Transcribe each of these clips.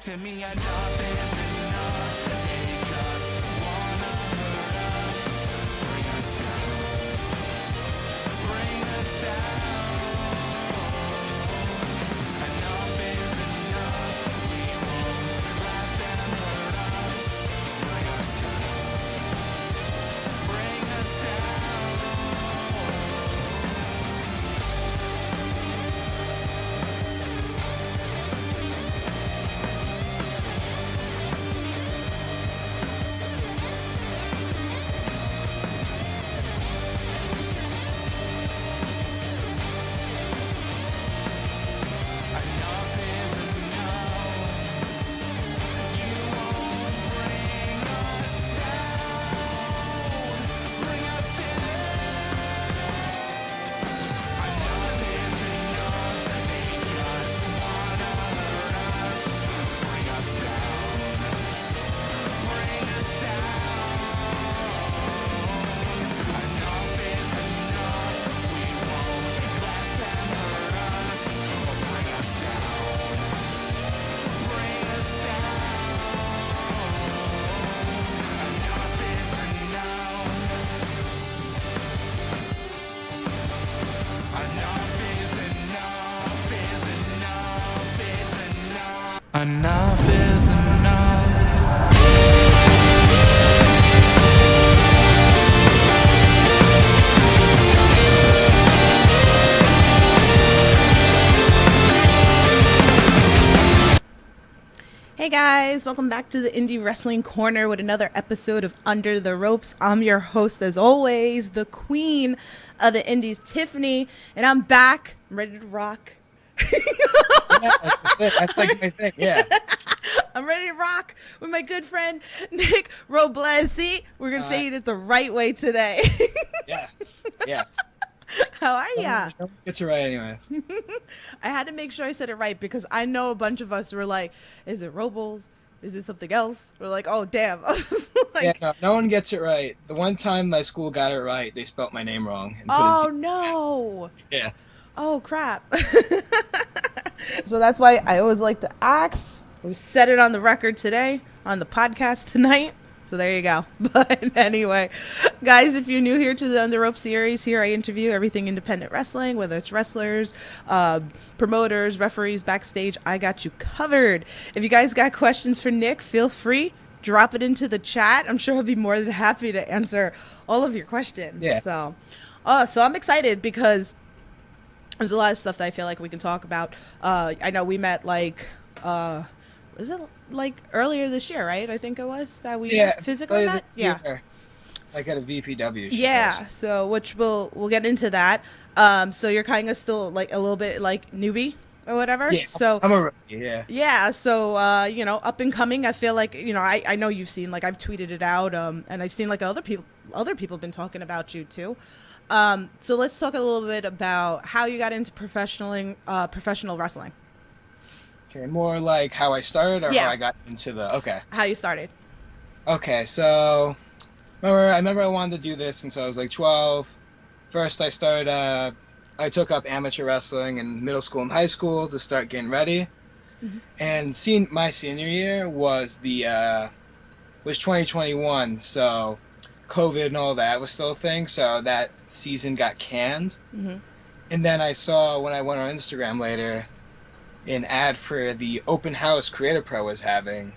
To me, enough is enough. They just wanna hurt us, bring us down, bring us down. Enough is enough. We won't let them hurt us, bring us down, bring us down. Enough is enough. You won't bring us down, bring us down. Enough is enough. They just wanna hurt us, bring us down, bring us down. Enough is enough. We won't let them hurt us or bring us down, bring us down. Enough is enough. Enough is enough, is enough, is enough. Enough is enough. Hey guys, welcome back to the Indie Wrestling Corner with another episode of Under the Ropes. I'm your host, as always, the queen of the Indies, Tiffany, and I'm back. I'm ready to rock. Yeah, that's like my thing. Yeah. I'm ready to rock with my good friend, Nick Robles. See, we're going to say it the right way today. Yes. Yes. How are ya? It's right anyways. I had to make sure I said it right because I know a bunch of us were like, is it Robles? Is it something else? We're like, oh, damn. Like, Yeah, no one gets it right. The one time my school got it right, they spelt my name wrong. And put a oh, Z. no. Yeah. Oh, crap. So that's why I always like to ask. We set it on the record today, on the podcast tonight. So there you go. But anyway, guys, if you're new here to the Under Rope series, here I interview everything independent wrestling, whether it's wrestlers, promoters, referees, backstage. I got you covered. If you guys got questions for Nick, feel free. Drop it into the chat. I'm sure he'll be more than happy to answer all of your questions. Yeah. So I'm excited because there's a lot of stuff that I feel like we can talk about. I know we met like, is it like earlier this year, right? I think it was that we physically met. Yeah. Like at a VPW show. Yeah. So which we'll get into that. So you're kind of still like a little bit like newbie or whatever. Yeah, So I'm a rookie, yeah. yeah, so up and coming. I feel like I know you've seen, like, I've tweeted it out, and I've seen like other people have been talking about you too. So let's talk a little bit about how you got into professional wrestling. Okay, more like how I started or Yeah. how I got into the okay. How you started. Okay, so I remember I wanted to do this since I was like 12. First I started I took up amateur wrestling in middle school and high school to start getting ready. Mhm. And my senior year was 2021, so COVID and all that was still a thing, so that season got canned. Mm-hmm. And then I saw, when I went on Instagram later, an ad for the open house Creative Pro was having,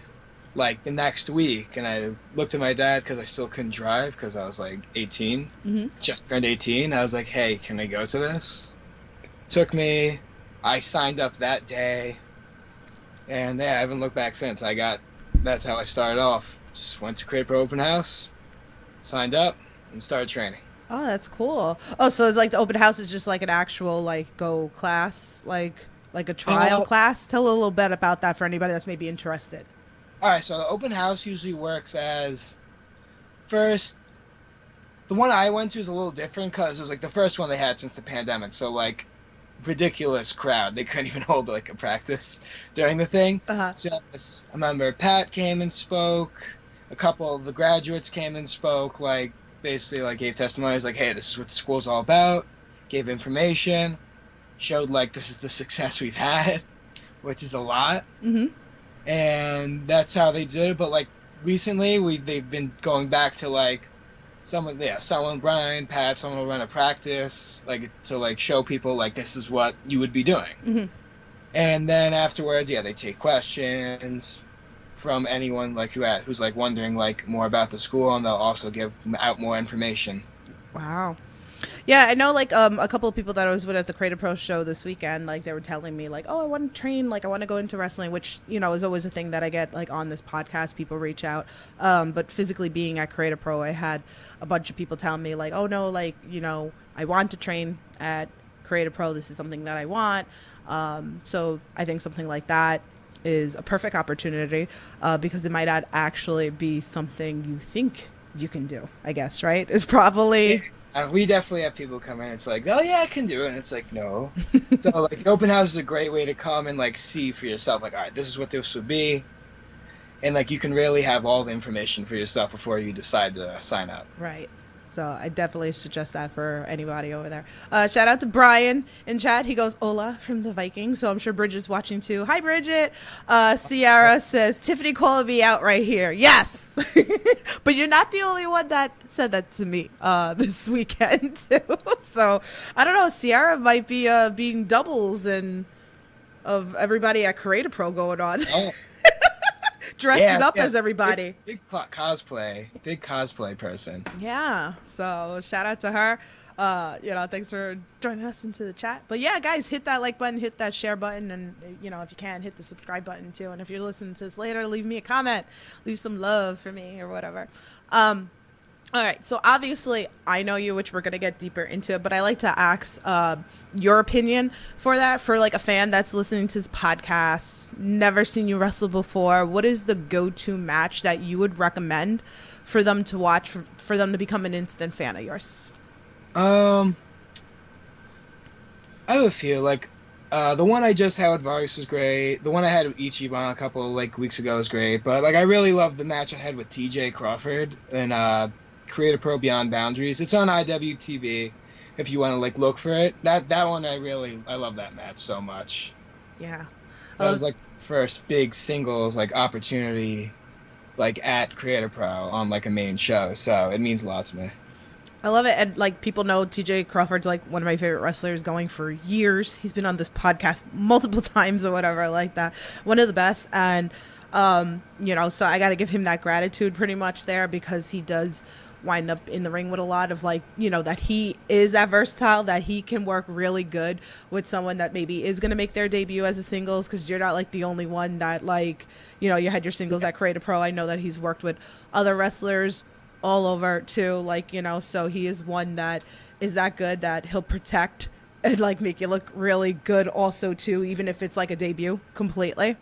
like, the next week. And I looked at my dad, because I still couldn't drive, because I was, like, 18. Mm-hmm. Just turned 18. I was like, hey, can I go to this? Took me. I signed up that day. And, yeah, I haven't looked back since. That's how I started off. Just went to Creative Pro open house, signed up, and started training. Oh, that's cool. Oh, so it's like the open house is just like an actual like go class, like a trial class. Tell a little bit about that for anybody that's maybe interested. All right, so the open house usually works as first. The one I went to is a little different because it was like the first one they had since the pandemic. So like ridiculous crowd. They couldn't even hold like a practice during the thing. Uh-huh. So I remember Pat came and spoke. A couple of the graduates came and spoke. Like basically like gave testimonies like, hey, this is what the school's all about. Gave information. Showed like this is the success we've had, which is a lot. Mm-hmm. and that's how they did it. But like recently, they've been going back to like someone Brian, Pat, someone will run a practice like to like show people like this is what you would be doing. Mm-hmm. And then afterwards, they take questions from anyone like who's like wondering like more about the school, and they'll also give out more information. Wow. Yeah, I know like a couple of people that I was with at the Creative Pro show this weekend, like they were telling me like, oh, I want to train, like I want to go into wrestling, which, is always a thing that I get like on this podcast. People reach out. But physically being at Creative Pro, I had a bunch of people telling me like, oh no, like, I want to train at Creative Pro. This is something that I want. So I think something like that is a perfect opportunity because it might not actually be something you think you can do, I guess, right? It's probably... We definitely have people come in. It's like, oh yeah, I can do it, and it's like, no. So like, the open house is a great way to come and like see for yourself. Like, all right, this is what this would be, and like you can really have all the information for yourself before you decide to sign up. Right. So I definitely suggest that for anybody over there. Shout out to Brian in chat. He goes, hola from the Vikings. So I'm sure Bridget's watching too. Hi, Bridget. Ciara says, Tiffany call me out right here. Yes. But you're not the only one that said that to me this weekend too. So I don't know. Ciara might be being doubles and of everybody at Creative Pro going on. Oh. Dressing up as everybody. Big cosplay person. Yeah. So shout out to her. Thanks for joining us into the chat. But yeah, guys, hit that like button, hit that share button, and if you can, hit the subscribe button too. And if you're listening to this later, leave me a comment, leave some love for me or whatever. All right, so obviously I know you, which we're going to get deeper into it, but I like to ask your opinion for that, for like a fan that's listening to this podcast, never seen you wrestle before. What is the go-to match that you would recommend for them to watch, for them to become an instant fan of yours? I have a few. Like, the one I just had with Varus was great. The one I had with Ichiban a couple like weeks ago was great. But like, I really love the match I had with TJ Crawford and Creative Pro Beyond Boundaries. It's on IWTV if you want to like look for it. That one I love that match so much. Yeah. That was like first big singles like opportunity like at Creative Pro on like a main show. So it means a lot to me. I love it. And like people know TJ Crawford's like one of my favorite wrestlers going for years. He's been on this podcast multiple times or whatever like that. One of the best. And, so I got to give him that gratitude pretty much there because he does wind up in the ring with a lot of like, that he is that versatile, that he can work really good with someone that maybe is going to make their debut as a singles, because you're not like the only one that like, you had your singles at Creative Pro. I know that he's worked with other wrestlers all over too, like, so he is one that is that good that he'll protect and like make you look really good also too, even if it's like a debut completely.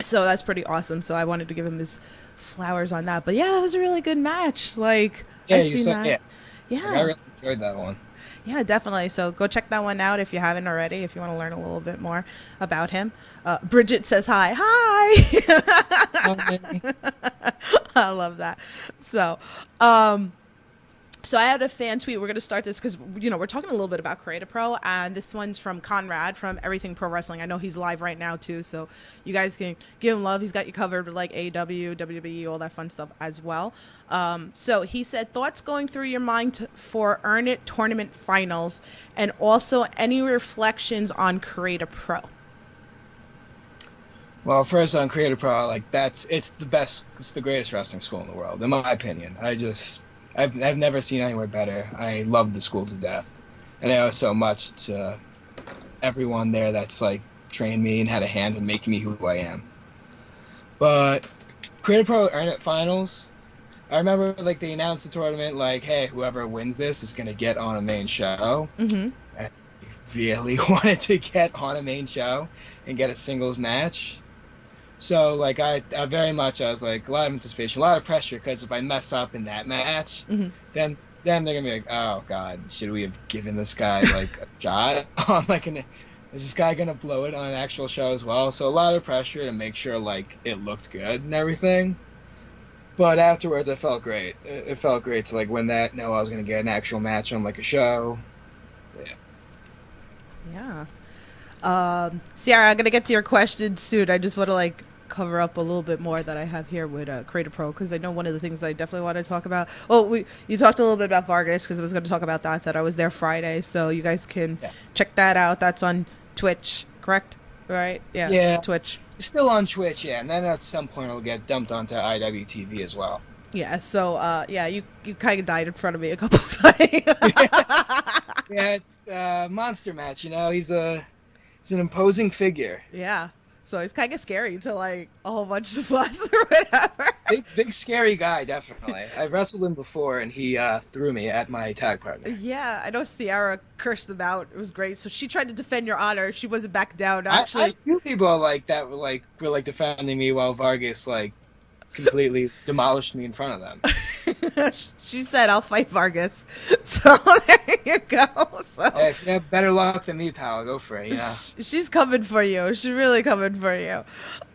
So that's pretty awesome. So I wanted to give him his flowers on that. But yeah, that was a really good match. Like, yeah, I've seen that. Yeah. Like, I really enjoyed that one. Yeah, definitely. So go check that one out if you haven't already, if you want to learn a little bit more about him. Bridget says hi. I love that. So, so I had a fan tweet. We're going to start this because, we're talking a little bit about Creative Pro, and this one's from Conrad from Everything Pro Wrestling. I know he's live right now too, so you guys can give him love. He's got you covered with like AEW, WWE, all that fun stuff as well. So he said, thoughts going through your mind for Earn It tournament finals, and also any reflections on Creative Pro. Well, first on Creative Pro, like it's the best, it's the greatest wrestling school in the world, in my opinion. I've never seen anywhere better. I love the school to death, and I owe so much to everyone there that's like trained me and had a hand in making me who I am. But Creative Pro Earn It finals, I remember like they announced the tournament like, hey, whoever wins this is gonna get on a main show. Mm-hmm. I really wanted to get on a main show and get a singles match. So, like, I very much, I was like, a lot of anticipation, a lot of pressure, because if I mess up in that match, mm-hmm. then they're going to be like, oh, God, should we have given this guy, like, a shot? Is this guy going to blow it on an actual show as well? So, a lot of pressure to make sure, like, it looked good and everything. But afterwards, it felt great. It felt great to, like, win that, know I was going to get an actual match on, like, a show. Yeah. Yeah. Sierra, I'm gonna get to your question soon. I just want to like cover up a little bit more that I have here with Creator Pro, because I know one of the things that I definitely want to talk about. Oh, you talked a little bit about Vargas, because I was going to talk about that I was there Friday, so you guys can check that out. That's on Twitch, correct? Right? Yeah. It's Twitch. It's still on Twitch, yeah, and then at some point it'll get dumped onto IWTV as well. Yeah. So you kind of died in front of me a couple times. Yeah, it's a monster match. You know, he's an imposing figure. Yeah. So it's kind of scary to like a whole bunch of us or whatever. Big scary guy, definitely. I've wrestled him before, and he threw me at my tag partner. Yeah, I know Sierra cursed him out. It was great. So she tried to defend your honor. She wasn't back down. Actually, I few people like that were defending me while Vargas completely demolished me in front of them. She said, "I'll fight Vargas." So there you go. So hey, if you have better luck than me, pal, go for it. Yeah, she's coming for you. She's really coming for you.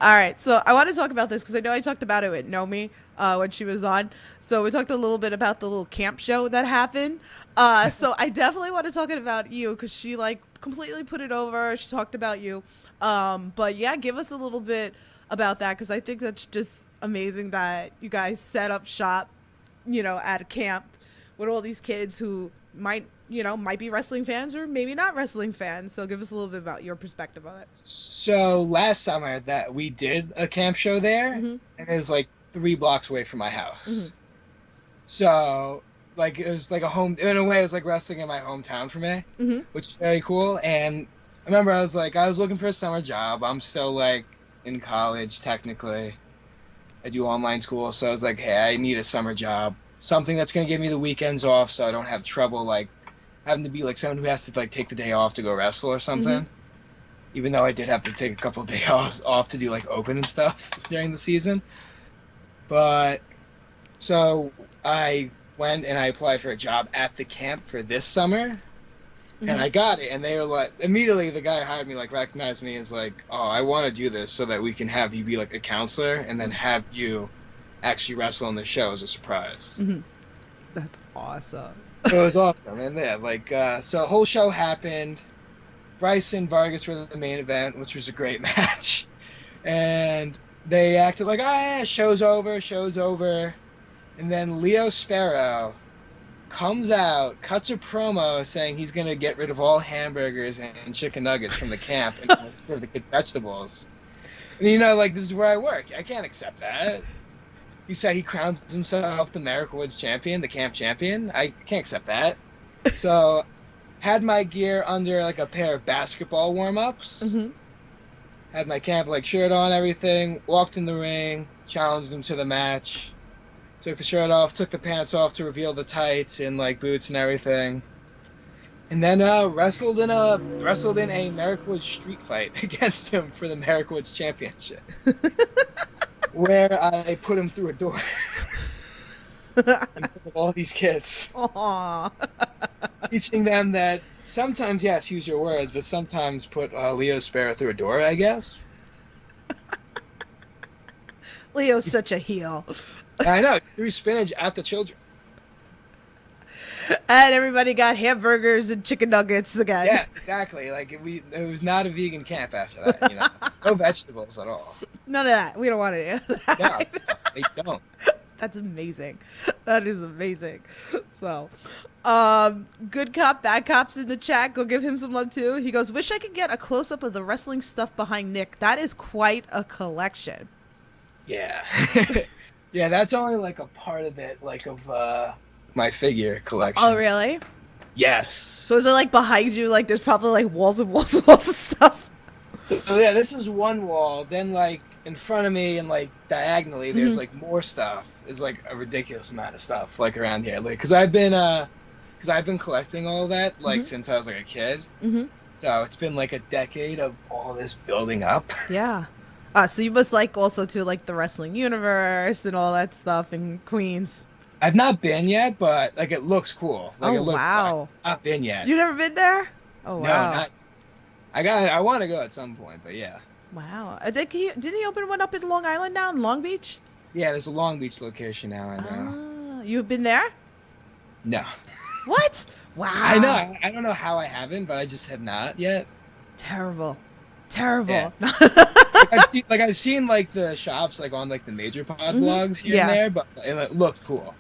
All right, so I want to talk about this because I know I talked about it with Nomi when she was on. So we talked a little bit about the little camp show that happened. So I definitely want to talk about you because she like completely put it over. She talked about you. But yeah, give us a little bit about that because I think that's just amazing that you guys set up shop, at a camp with all these kids who might be wrestling fans or maybe not wrestling fans. So give us a little bit about your perspective on it. So last summer that we did a camp show there, and it was like 3 blocks away from my house. So like it was like a home, in a way it was like wrestling in my hometown for me, which is very cool. And I remember I was looking for a summer job. I'm still like in college technically. I do online school, so I was like, hey, I need a summer job, something that's going to give me the weekends off so I don't have trouble like having to be like someone who has to like take the day off to go wrestle or something. Even though I did have to take a couple of days off to do like open and stuff during the season. But so I went and I applied for a job at the camp for this summer. And I got it, and they were like, immediately the guy who hired me like recognized me as like, oh, I want to do this so that we can have you be like a counselor and then have you actually wrestle on the show as a surprise. That's awesome. So it was awesome, and yeah, so the whole show happened. Bryce and Vargas were the main event, which was a great match, and they acted like, oh yeah, show's over, and then Leo Sparrow comes out, cuts a promo saying he's going to get rid of all hamburgers and chicken nuggets from the camp and give the kids vegetables. And this is where I work. I can't accept that. He said he crowns himself the America Woods champion, the camp champion. I can't accept that. So, had my gear under like a pair of basketball warm-ups. Had my camp shirt on, everything. Walked in the ring, challenged him to the match. Took the shirt off, took the pants off to reveal the tights and boots and everything, and then wrestled in a Merrickwood street fight against him for the Merrickwoods championship, where I put him through a door. In front of all these kids, teaching them that sometimes yes, use your words, but sometimes put Leo Sparrow through a door. I guess. Leo's such a heel. I know, threw spinach at the children. And everybody got hamburgers and chicken nuggets again. Yes, exactly. It was not a vegan camp after that, No vegetables at all. None of that. We don't want any of that. No, they don't. That's amazing. That is amazing. So, good cop, bad cops in the chat. Go give him some love too. He goes, wish I could get a close-up of the wrestling stuff behind Nick. That is quite a collection. Yeah. Yeah, that's only a part of it, of my figure collection. Oh, really? Yes. So is it behind you, there's probably walls and walls and walls of stuff? So yeah, this is one wall. Then in front of me and diagonally, there's more stuff. There's a ridiculous amount of stuff around here. Because I've been collecting all that since I was a kid. So it's been a decade of all this building up. Yeah. So you must also too the wrestling universe and all that stuff in Queens. I've not been yet, but it looks cool. Oh, it looks wow! Fun. Not been yet. You never been there? Oh wow! No, not. I want to go at some point, but yeah. Wow! I think didn't he open one up in Long Island now in Long Beach? Yeah, there's a Long Beach location now. I know. You've been there? No. What? Wow! I know. I don't know how I haven't, but I just have not yet. Terrible. Terrible. Yeah. I've seen like the shops like on like the major pod blogs here and there, but it looked cool.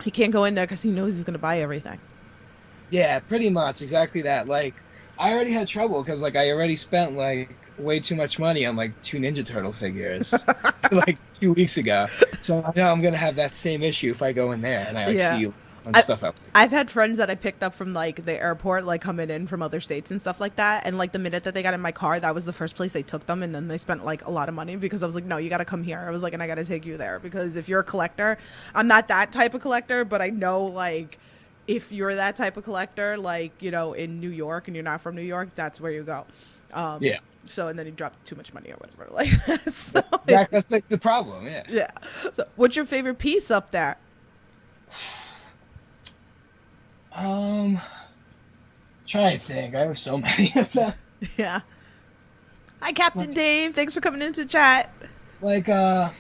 He can't go in there because he knows he's gonna buy everything. Yeah, pretty much exactly that. Like, I already had trouble because like I already spent like way too much money on like 2 Ninja Turtle figures like 2 weeks ago. So I know I'm gonna have that same issue if I go in there and I see stuff up. I've had friends that I picked up from like the airport, like coming in from other states and stuff like that, and like the minute that they got in my car, that was the first place I took them, and then they spent like a lot of money because I was like, no, you got to come here. I was like, and I got to take you there because if you're a collector, I'm not that type of collector, but I know like if you're that type of collector, like, you know, in New York and you're not from New York, that's where you go. Yeah. So, and then you drop too much money or whatever like that. So, that's like the problem. Yeah. Yeah. So, what's your favorite piece up there? Trying to think. I have so many of them. Yeah. Hi, Captain Dave. Thanks for coming into chat. Like, I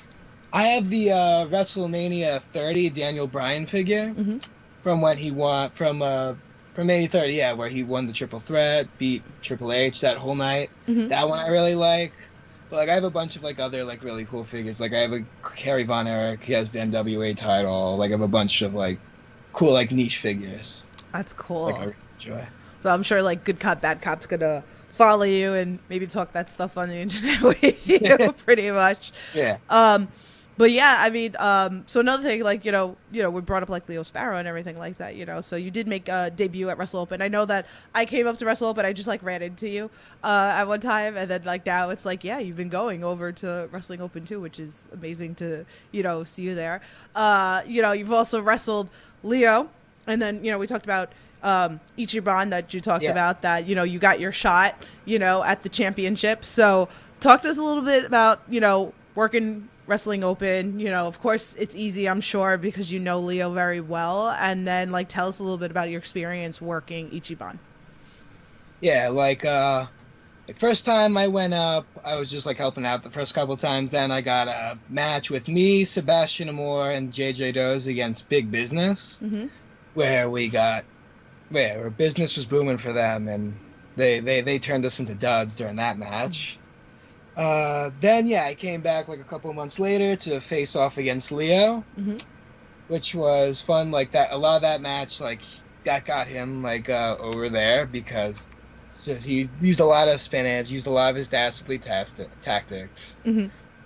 have the WrestleMania 30 Daniel Bryan figure from when he won from Mania 30, yeah, where he won the Triple Threat, beat Triple H that whole night. That one I really like. But like, I have a bunch of like other like really cool figures. Like, I have a Kerry Von Erich. He has the NWA title. Like, I have a bunch of like cool like niche figures. That's cool. Like, I really enjoy. So I'm sure like Good Cop, Bad Cop's gonna follow you and maybe talk that stuff on the internet with you, pretty much. Yeah. But yeah, I mean, so another thing, like, you know, we brought up like Leo Sparrow and everything like that, you know. So you did make a debut at Wrestle Open. I know that I came up to Wrestle Open, I just like ran into you at one time, and then like now it's like, yeah, you've been going over to Wrestling Open too, which is amazing to, you know, see you there. You know, you've also wrestled Leo, and then, you know, we talked about Ichiban that you talked about, that, you know, you got your shot, you know, at the championship. So talk to us a little bit about, you know, working Wrestling Open. You know, of course it's easy, I'm sure, because you know Leo very well, and then like tell us a little bit about your experience working Ichiban. Yeah, like first time I went up, I was just like helping out the first couple times. Then I got a match with me, Sebastian Amore, and JJ Doze against Big Business, where business was booming for them, and they turned us into duds during that match. Then yeah, I came back like a couple of months later to face off against Leo, which was fun. Like that, a lot of that match, like that got him like over there because he used a lot of spinach, used a lot of his dastardly tactics.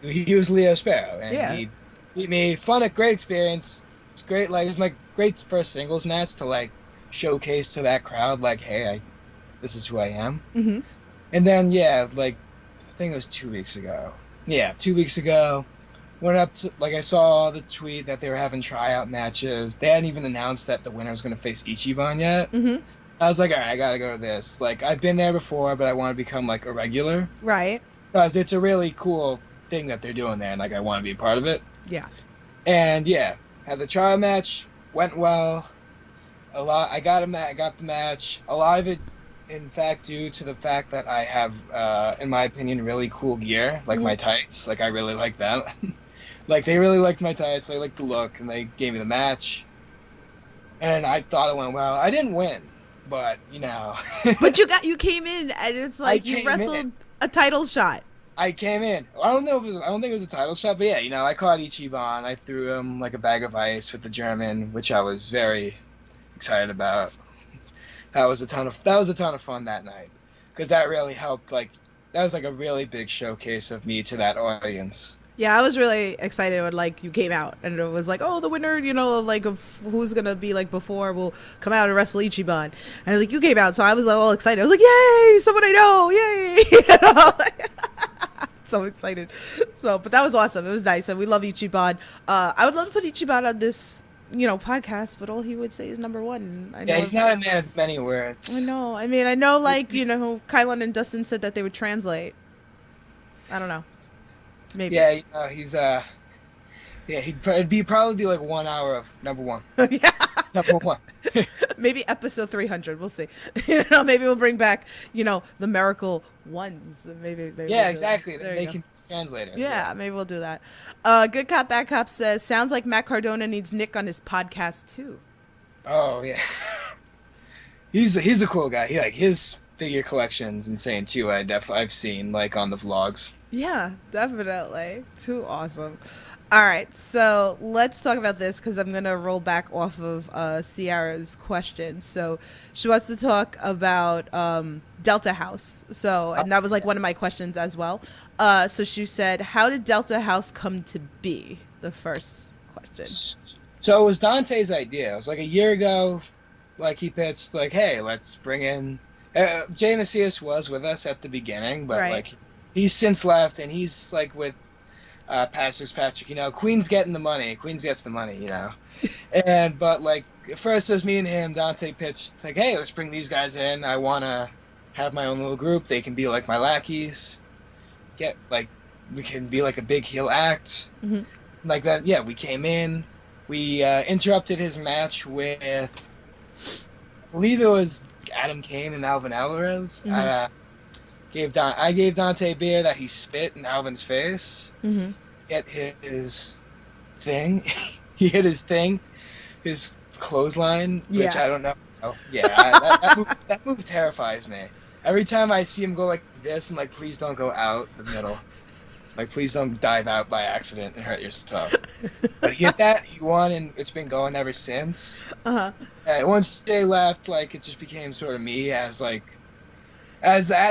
He was Leo Sparrow, and he beat me. Fun, a great experience. It's great. Like, it was my great first singles match to like showcase to that crowd, like, hey, this is who I am. And then yeah, like I think it was 2 weeks ago. Yeah, 2 weeks ago, went up to, like, I saw the tweet that they were having tryout matches. They hadn't even announced that the winner was going to face Ichiban yet. I was like, all right, I gotta go to this. Like, I've been there before, but I want to become like a regular. Right. Because it's a really cool thing that they're doing there, and like I want to be a part of it. Yeah. And yeah, had the trial match, went well. I got the match. A lot of it, in fact, due to the fact that I have, in my opinion, really cool gear, like my tights. Like, I really like them. Like, they really liked my tights. They liked the look, and they gave me the match. And I thought it went well. I didn't win, but you know. But you came in, and it's like you wrestled a title shot. I came in. I don't think it was a title shot, but yeah, you know, I caught Ichiban. I threw him like a bag of ice with the German, which I was very excited about. That was a ton of fun that night, because that really helped. Like, that was like a really big showcase of me to that audience. Yeah, I was really excited when like you came out, and it was like, oh, the winner, you know, like of who's gonna be like before will come out and wrestle Ichiban, and like you came out, so I was all excited. I was like, yay, someone I know, yay! You know? So excited. So, but that was awesome. It was nice, and we love Ichiban. I would love to put Ichiban on this, you know, podcast, but all he would say is number one. I know, yeah, he's not a man of many words. I know. I mean, I know, like, you know, Kylan and Dustin said that they would translate. I don't know. Maybe. Yeah, he's it'd probably be like 1 hour of number one. Yeah. Number one. Maybe episode 300. We'll see. You know, maybe we'll bring back, you know, the miracle ones. Maybe yeah, we'll exactly. They They can translate it. Yeah, maybe we'll do that. Good Cop, Bad Cop says, sounds like Matt Cardona needs Nick on his podcast too. Oh yeah. He's a cool guy. He like his figure collection's insane too. I've seen like on the vlogs. Yeah, definitely. Too awesome. All right, so let's talk about this because I'm going to roll back off of Ciara's question. So she wants to talk about Delta House. So, and that was like one of my questions as well. So she said, how did Delta House come to be? The first question. So it was Dante's idea. It was like a year ago, like he pitched, like, hey, let's bring in. Jay Macias was with us at the beginning, but like he's since left, and he's like with Patrick. You know, Queen's getting the money. Queens gets the money. You know, but like at first it was me and him. Dante pitched like, hey, let's bring these guys in. I want to have my own little group. They can be like my lackeys. We can be like a big heel act. Mm-hmm. Like that. Yeah, we came in. We interrupted his match with, I believe it was Adam Kane and Alvin Alvarez. Mm-hmm. I gave Dante beer that he spit in Alvin's face. Mm-hmm. Hit his thing. He hit his thing, his clothesline, which I don't know. Oh, yeah, that move terrifies me. Every time I see him go like this, I'm like, please don't go out the middle. Like, please don't dive out by accident and hurt yourself. But he hit that, he won, and it's been going ever since. Once Jay left, like, it just became sort of me as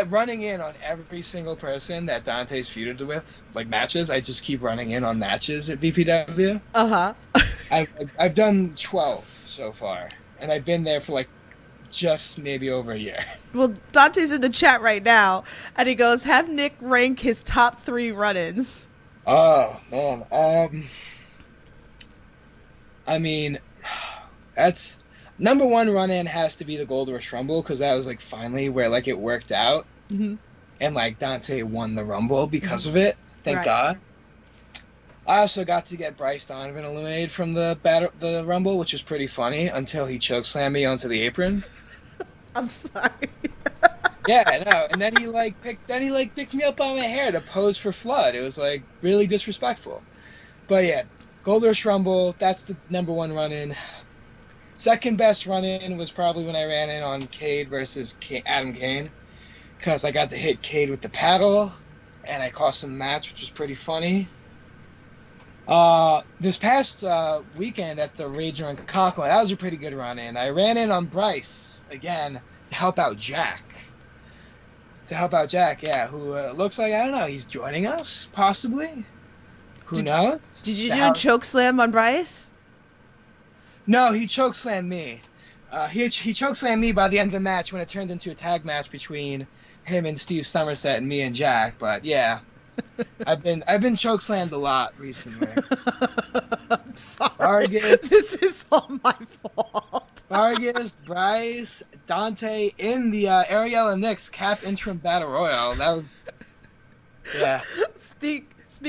running in on every single person that Dante's feuded with, like matches. I just keep running in on matches at VPW. I've done 12 so far, and I've been there for like just maybe over a year. Well, Dante's in the chat right now, and he goes, have Nick rank his top 3 run-ins. Oh, man. I mean, that's... Number 1 run-in has to be the Gold Rush Rumble, because that was, like, finally where, like, it worked out. Mm-hmm. And, like, Dante won the Rumble because of it. Thank God. I also got to get Bryce Donovan eliminated from the Rumble, which was pretty funny, until he chokeslammed me onto the apron. I'm sorry. Yeah, I know. And then he picked me up by my hair to pose for Flood. It was like really disrespectful. But yeah, Gold Rush Rumble, that's the number 1 run-in. Second best run-in was probably when I ran in on Cade versus Adam Kane, because I got to hit Cade with the paddle, and I cost him the match, which was pretty funny. This past weekend at the Rage Run Conquest, that was a pretty good run-in. I ran in on Bryce again to help out Jack. Yeah, who looks like, I don't know, he's joining us, possibly? Who knows? Did you do a choke slam on Bryce? No, he chokeslammed me. He chokeslammed me by the end of the match when it turned into a tag match between him and Steve Somerset and me and Jack, but yeah. I've been chokeslammed a lot recently. I'm sorry. Vargas, this is all my fault. Vargas, Bryce, Dante in the Ariella Nix Cap Interim Battle Royal. That was, yeah. Speak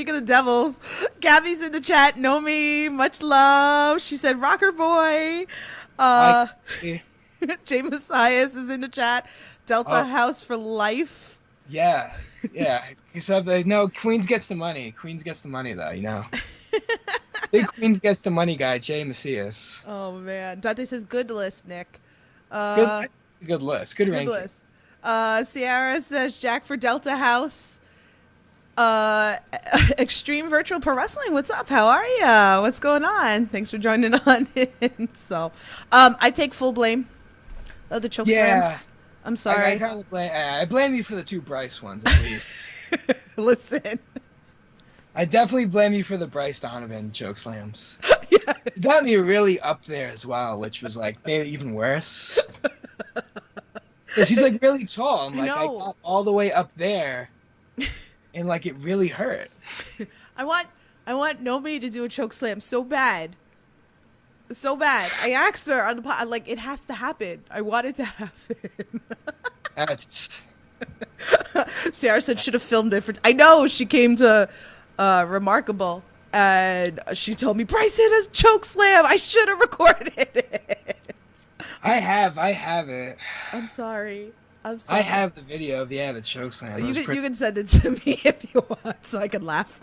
of the devils, Gabby's in the chat. Know me, much love. She said, "Rocker boy." Jay Messias is in the chat. Delta House for life. Yeah. He said, no, Queens gets the money. Queens gets the money, though, you know. Big Queens gets the money guy, Jay Macias. Oh, man. Dante says, good list, Nick. Good list. Good ranking. List. Ciara says, Jack for Delta House. Extreme Virtual Pro Wrestling, what's up? How are ya? What's going on? Thanks for joining on in. So, I take full blame of the choke slams. I'm sorry. I blame you for the 2 Bryce ones, at least. Listen. I definitely blame you for the Bryce Donovan choke slams. Yeah. It got me really up there as well, which was like made it even worse. Because he's like really tall. I'm like, I got all the way up there, and like it really hurt. I want Nomi to do a choke slam so bad. So bad. I asked her on the pod, like, it has to happen. I want it to happen. That's... Sarah said should have filmed it for... I know, she came to Remarkable, and she told me, Bryce hit a choke slam. I should have recorded it. I have it. I'm sorry. I have the video of the choke slam. You can send it to me if you want, so I can laugh.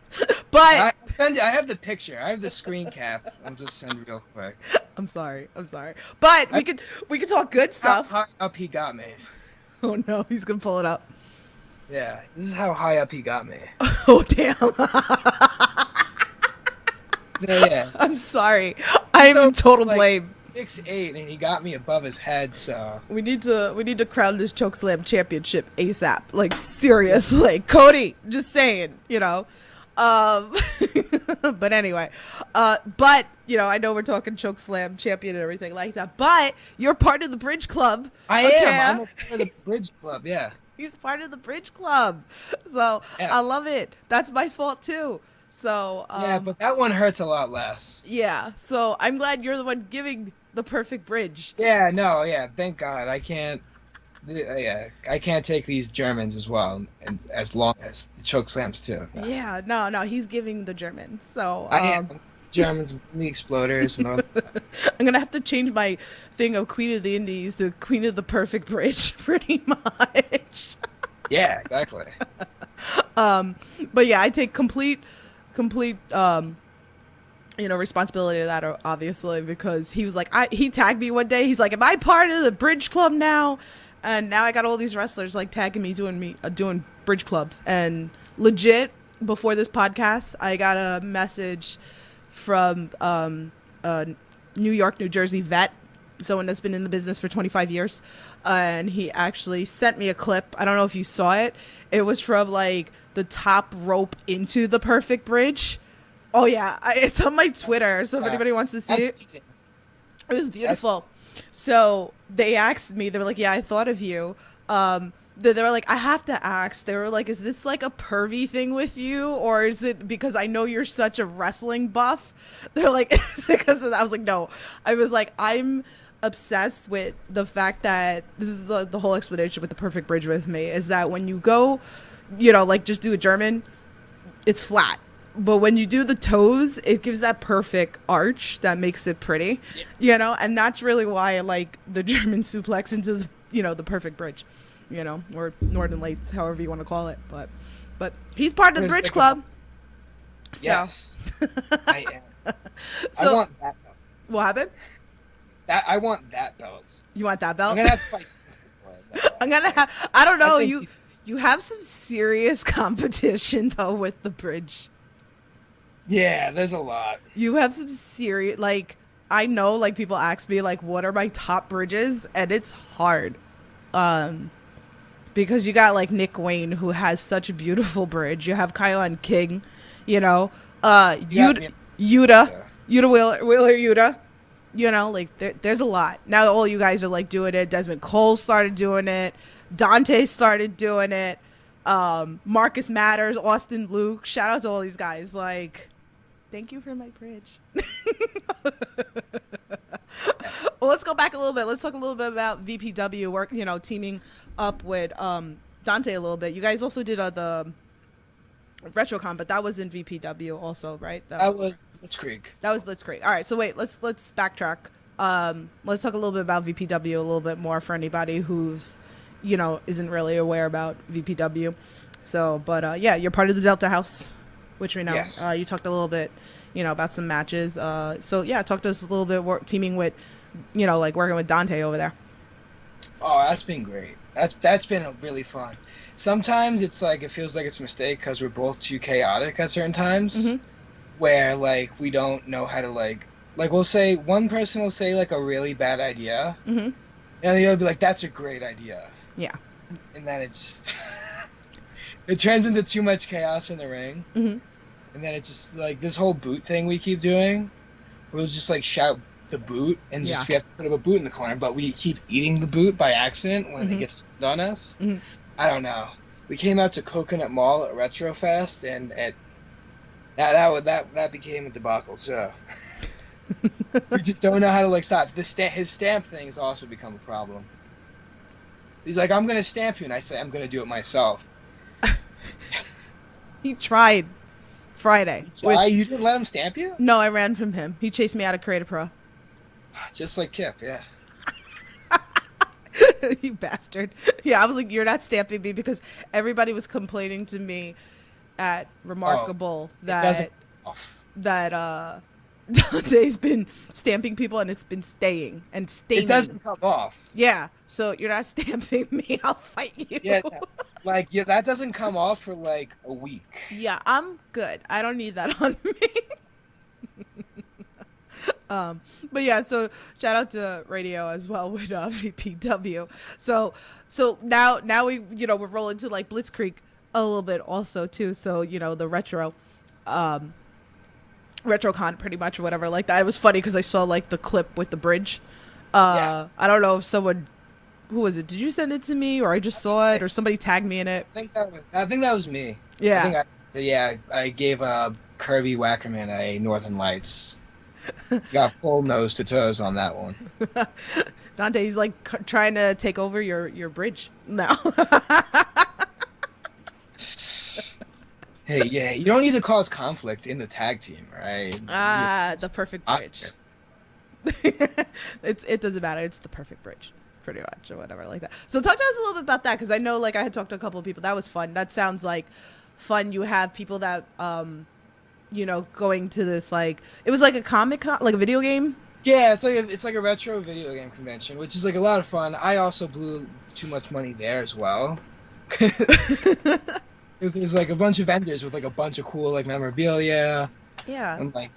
But I have the picture. I have the screen cap. I'll just send real quick. I'm sorry. But we could talk good stuff. How high up he got me. Oh no, he's gonna pull it up. Yeah, this is how high up he got me. Oh damn. Yeah. I'm sorry. I'm in total blame. 6'8", and he got me above his head. So We need to crown this chokeslam championship ASAP. Like seriously, Cody. Just saying, But anyway, but I know we're talking chokeslam champion and everything like that. But you're part of the Bridge Club. I am. I'm a part of the Bridge Club. Yeah. He's part of the Bridge Club, so Yeah. I love it. That's my fault too. So Yeah, but that one hurts a lot less. yeah. So I'm glad you're the one giving the perfect bridge. Yeah. No. Yeah. Thank God. I can't. Yeah. I can't take these Germans as well, and as long as the choke slams too. Yeah. No. He's giving the German. So I am. Germans, the exploders, and all that. I'm gonna have to change my thing of Queen of the Indies to Queen of the Perfect Bridge, pretty much. Yeah, exactly. But yeah, I take complete, responsibility of that, obviously, because he was like, he tagged me one day. He's like, "Am I part of the Bridge Club now?" And now I got all these wrestlers like tagging me doing Bridge Clubs. And legit, before this podcast, I got a message from a New York, New Jersey vet, someone that's been in the business for 25 years. And he actually sent me a clip. I don't know if you saw it. It was from like the top rope into the perfect bridge. Oh yeah, it's on my Twitter. So if anybody wants to see it, it was beautiful. So they asked me, they were like, "Yeah, I thought of you." They were like, "I have to ask." They were like, "Is this like a pervy thing with you, or is it because I know you're such a wrestling buff?" They're like, "Is it because of that?" I was like, "No." I was like, "I'm obsessed with the fact that this is the whole explanation with the perfect bridge with me is that when you go, like just do a German, it's flat. But when you do the toes, it gives that perfect arch that makes it pretty, and that's really why I like the German suplex into the, the perfect bridge, or Northern Lights, however you want to call it. But he's part of the Bridge Club. So. Yes, I am. So, I want that belt. What happened? I want that belt. You want that belt? I'm gonna have to fight. I don't know. You have some serious competition though with the bridge. Yeah, there's a lot. You have some serious, like, I know, like, people ask me, like, what are my top bridges? And it's hard. Because you got, like, Nick Wayne, who has such a beautiful bridge. You have Kylan King, Yuta Wheeler Yuta. Like, there's a lot. Now all you guys are, like, doing it. Desmond Cole started doing it. Dante started doing it. Marcus Matters, Austin Luke. Shout out to all these guys. Like, thank you for my bridge. Well, let's go back a little bit. Let's talk a little bit about VPW work, teaming up with Dante a little bit. You guys also did the RetroCon, but that was in VPW also, right? That was Blitzkrieg. That was Blitzkrieg. All right, so wait, let's backtrack. Let's talk a little bit about VPW a little bit more for anybody who's, isn't really aware about VPW. So, but yeah, you're part of the Delta House, which we know. Yes. You talked a little bit, about some matches. So yeah, talk to us a little bit teaming with, like working with Dante over there. Oh, that's been great. That's been really fun. Sometimes it's like it feels like it's a mistake because we're both too chaotic at certain times, where like we don't know how to like we'll say one person will say like a really bad idea, and the other will be like, "That's a great idea." Yeah. And then it's it turns into too much chaos in the ring, and then it's just like this whole boot thing we keep doing. We'll just like shout the boot and just we have to put up a boot in the corner, but we keep eating the boot by accident when it gets on us. I don't know. We came out to Coconut Mall at Retrofest, and that became a debacle too. We just don't know how to like stop. His stamp thing has also become a problem. He's like, "I'm gonna stamp you," and I say, "I'm gonna do it myself." He tried Friday. You didn't let him stamp you? No, I ran from him. He chased me out of Creative Pro. Just like Kip, yeah. You bastard. Yeah, I was like, "You're not stamping me," because everybody was complaining to me at Remarkable that Dante's been stamping people and it's been staying and staining. It doesn't come off. Yeah, so you're not stamping me. I'll fight you. Yeah, that doesn't come off for like a week. Yeah, I'm good. I don't need that on me. But yeah, so shout out to radio as well with VPW. So now we we're rolling to like Blitzkrieg a little bit also too. So the RetroCon pretty much or whatever like that. It was funny because I saw like the clip with the bridge. I don't know if someone, who was it? Did you send it to me or I just saw it or somebody tagged me in it? I think that was me. Yeah. I gave Kirby Wackerman a Northern Lights. Got full nose to toes on that one. Dante, he's like trying to take over your bridge now. Hey, yeah, you don't need to cause conflict in the tag team, right? The perfect bridge. It doesn't matter. It's the perfect bridge, pretty much, or whatever like that. So talk to us a little bit about that, because I know like I had talked to a couple of people. That was fun. That sounds like fun. You have people that going to this, like, it was like a Comic-Con, like a video game. Yeah, it's like a retro video game convention, which is like a lot of fun. I also blew too much money there as well. There's like a bunch of vendors with like a bunch of cool like memorabilia. Yeah. And like,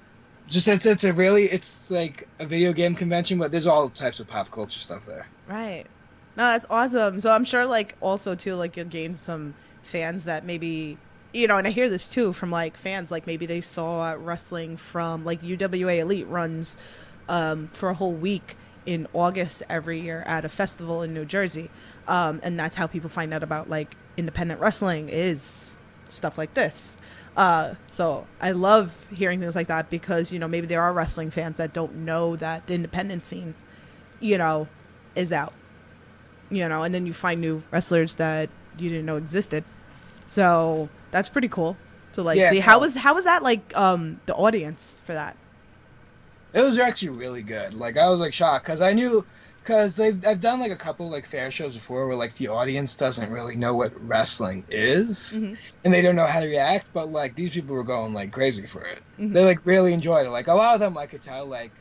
just it's like a video game convention, but there's all types of pop culture stuff there. Right. No, that's awesome. So I'm sure like also too like you'll gain some fans that maybe, and I hear this too from like fans, like maybe they saw wrestling from like UWA Elite runs for a whole week in August every year at a festival in New Jersey. And that's how people find out about like independent wrestling, is stuff like this. So I love hearing things like that, because maybe there are wrestling fans that don't know that the independent scene is out, and then you find new wrestlers that you didn't know existed. So that's pretty cool to like see. How was that like the audience for that? It was actually really good. Like, I was like shocked, because I've done like a couple like fair shows before where like the audience doesn't really know what wrestling is, Mm-hmm. and they don't know how to react, but like these people were going like crazy for it. Mm-hmm. They like really enjoyed it. Like, a lot of them I could tell like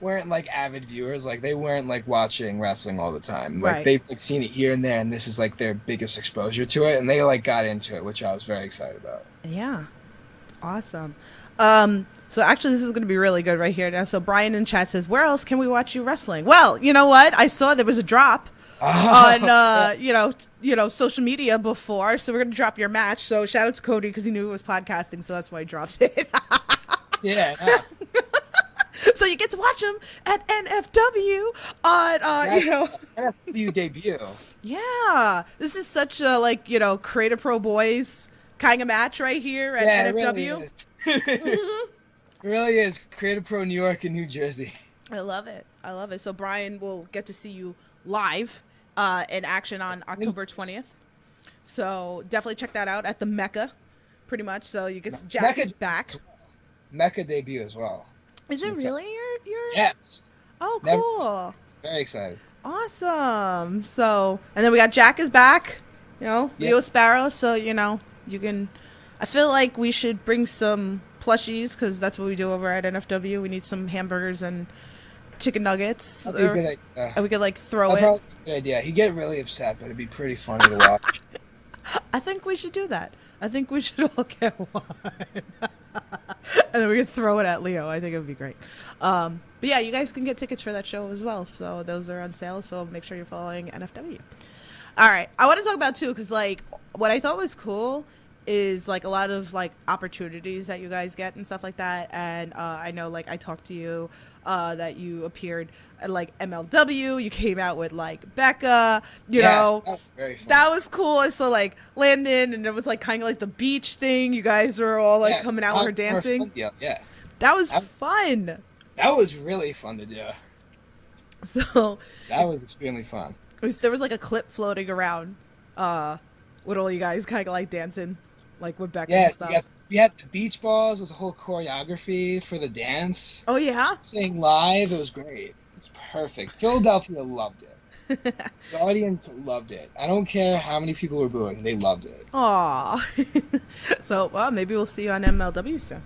weren't like avid viewers, like they weren't like watching wrestling all the time. Like, Right. they've like seen it here and there, and this is like their biggest exposure to it, and they like got into it, which I was very excited about. Yeah. Awesome. So actually this is going to be really good right here now. So Brian in chat says, where else can we watch you wrestling? Well, you know what? I saw there was a drop on, social media before. So we're going to drop your match. So shout out to Cody, because he knew it was podcasting. So that's why he dropped it. Yeah. So you get to watch him at NFW on, NFW debut. Yeah. This is such a Creative Pro Boys kind of match right here at NFW. It really is. It really is. Creative Pro New York and New Jersey. I love it. So Brian will get to see you live in action on October 20th. So definitely check that out at the Mecca, pretty much. So you get Jack is back. Mecca debut as well. Is it really your? Yes. Oh, cool. Very excited. Awesome. So, and then we got Jack is back. Leo Sparrow. So you can. I feel like we should bring some plushies, because that's what we do over at NFW. We need some hamburgers and chicken nuggets. That'd be a good idea. And we could throw it. Probably a good idea. He'd get really upset, but it'd be pretty funny to watch. I think we should do that. I think we should all get one. And then we could throw it at Leo. I think it would be great. But yeah, you guys can get tickets for that show as well. So those are on sale. So make sure you're following NFW. All right. I want to talk about too, because what I thought was cool is a lot of opportunities that you guys get and stuff like that. And I know I talked to you that you appeared at MLW. You came out with Becca, you know. That was very fun. That was cool. And so Landon, and it was kind of the beach thing. You guys were all coming out with her dancing. Yeah. That was fun. That was really fun to do. So that was extremely fun. There was a clip floating around with all you guys kind of dancing with Becca and stuff. We had the beach balls. There was a whole choreography for the dance. Oh yeah, sing live. It was great. It's perfect. Philadelphia loved it. The audience loved it. I don't care how many people were booing. They loved it. Aw. So maybe we'll see you on MLW soon.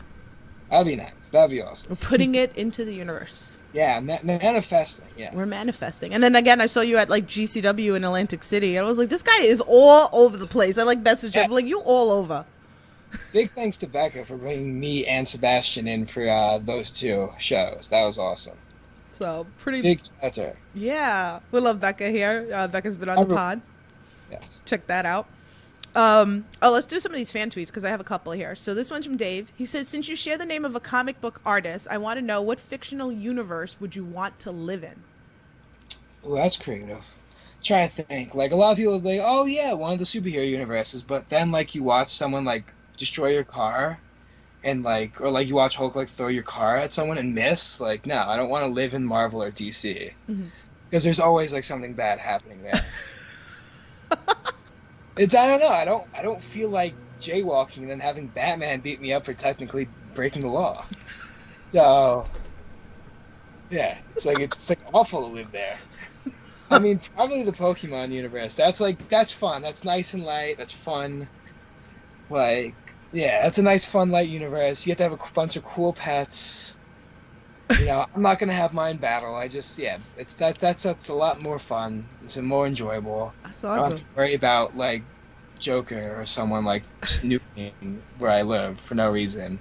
That'd be nice. That'd be awesome. We're putting it into the universe. Yeah, manifesting. Yeah. We're manifesting. And then again, I saw you at like GCW in Atlantic City. And I was like, this guy is all over the place. I like messaged him. I'm like, you all over. Big thanks to Becca for bringing me and Sebastian in for those 2 shows. That was awesome. So pretty Big shout to her. Yeah. We love Becca here. Becca's been on the pod. Yes. Check that out. Let's do some of these fan tweets because I have a couple here. So this one's from Dave. He says, since you share the name of a comic book artist, I want to know what fictional universe would you want to live in? Oh, that's creative. Try to think. Like, a lot of people are like, oh yeah, one of the superhero universes, but then like you watch someone like destroy your car and like, or like you watch Hulk like throw your car at someone and miss. Like, no, I don't want to live in Marvel or DC because there's always like something bad happening there. I don't know. I don't feel like jaywalking and then having Batman beat me up for technically breaking the law. So, yeah, it's like awful to live there. I mean, probably the Pokemon universe. That's fun. That's nice and light. That's fun. Like, yeah, that's a nice, fun, light universe. You have to have a bunch of cool pets. You know, I'm not gonna have mine battle. That's a lot more fun. It's more enjoyable. That's I don't have awesome. to worry about like Joker or someone like snooping where I live for no reason.